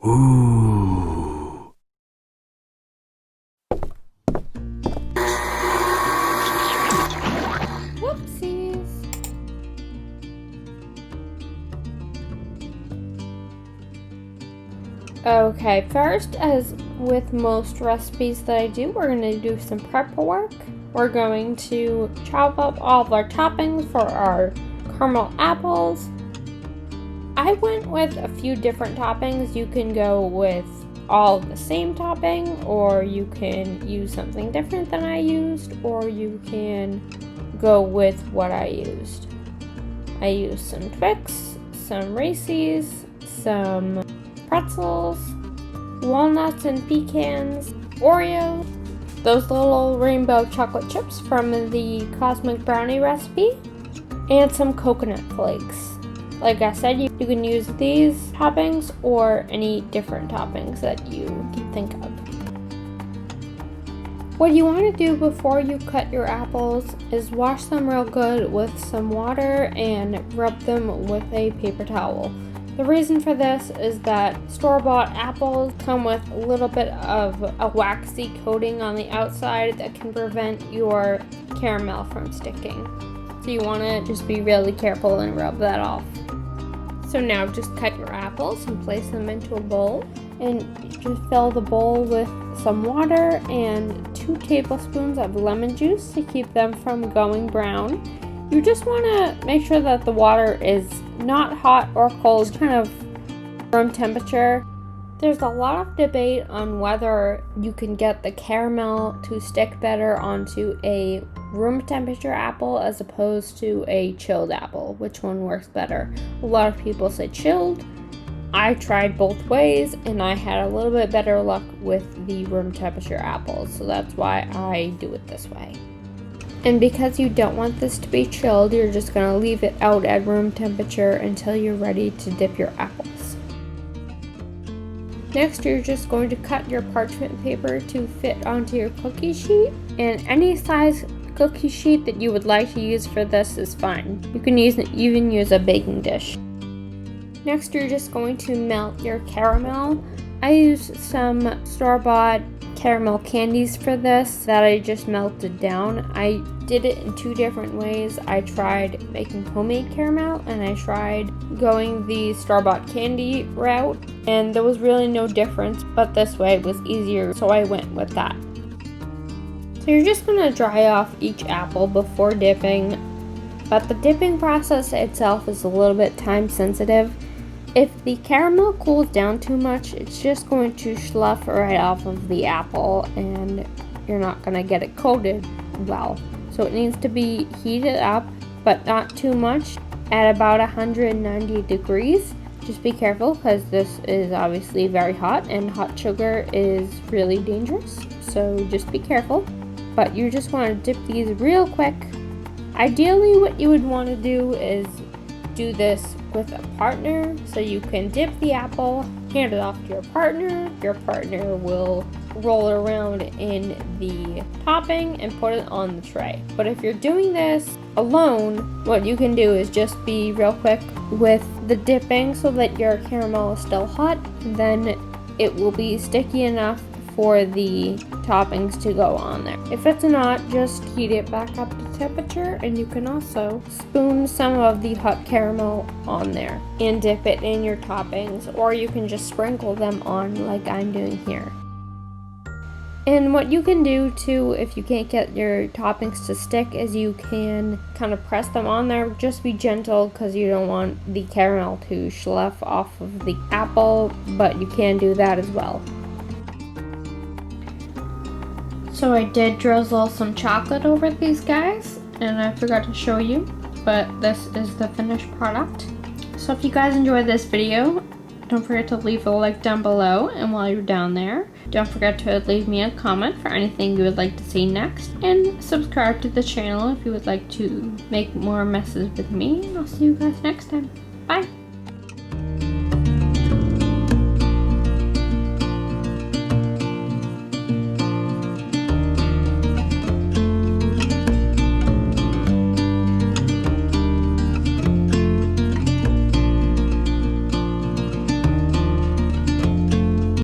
Ooh. Whoopsies. Okay, first, as with most recipes that I do, we're going to do some prep work. We're going to chop up all of our toppings for our caramel apples. I went with a few different toppings. You can go with all of the same topping, or you can use something different than I used, or you can go with what I used. I used some Twix, some Reese's, some pretzels, walnuts and pecans, Oreo, those little rainbow chocolate chips from the Cosmic Brownie recipe, and some coconut flakes. Like I said, you can use these toppings or any different toppings that you can think of. What you want to do before you cut your apples is wash them real good with some water and rub them with a paper towel. The reason for this is that store-bought apples come with a little bit of a waxy coating on the outside that can prevent your caramel from sticking. So you want to just be really careful and rub that off. So now just cut your apples and place them into a bowl, and just fill the bowl with some water and 2 tablespoons of lemon juice to keep them from going brown. You just want to make sure that the water is not hot or cold, just kind of room temperature. There's a lot of debate on whether you can get the caramel to stick better onto a room temperature apple as opposed to a chilled apple. Which one works better? A lot of people say chilled. I tried both ways and I had a little bit better luck with the room temperature apples, so that's why I do it this way. And because you don't want this to be chilled, you're just going to leave it out at room temperature until you're ready to dip your apples. Next, you're just going to cut your parchment paper to fit onto your cookie sheet, and any size cookie sheet that you would like to use for this is fine. You can even use a baking dish. Next, you're just going to melt your caramel. I used some store-bought caramel candies for this that I just melted down. I did it in 2 different ways. I tried making homemade caramel and I tried going the store-bought candy route, and there was really no difference, but this way was easier, so I went with that. So you're just going to dry off each apple before dipping, but the dipping process itself is a little bit time sensitive. If the caramel cools down too much, it's just going to slough right off of the apple and you're not going to get it coated well. So it needs to be heated up, but not too much, at about 190 degrees. Just be careful because this is obviously very hot and hot sugar is really dangerous. So just be careful. But you just want to dip these real quick. Ideally, what you would want to do is do this with a partner, so you can dip the apple, hand it off to your partner will roll it around in the topping and put it on the tray. But if you're doing this alone, what you can do is just be real quick with the dipping so that your caramel is still hot, and then it will be sticky enough for the toppings to go on there. If it's not, just heat it back up to temperature, and you can also spoon some of the hot caramel on there and dip it in your toppings, or you can just sprinkle them on like I'm doing here. And what you can do too, if you can't get your toppings to stick, is you can kind of press them on there. Just be gentle because you don't want the caramel to slough off of the apple, but you can do that as well. So I did drizzle some chocolate over these guys, and I forgot to show you, but this is the finished product. So if you guys enjoyed this video, don't forget to leave a like down below, and while you're down there, don't forget to leave me a comment for anything you would like to see next, and subscribe to the channel if you would like to make more messes with me, and I'll see you guys next time. Bye!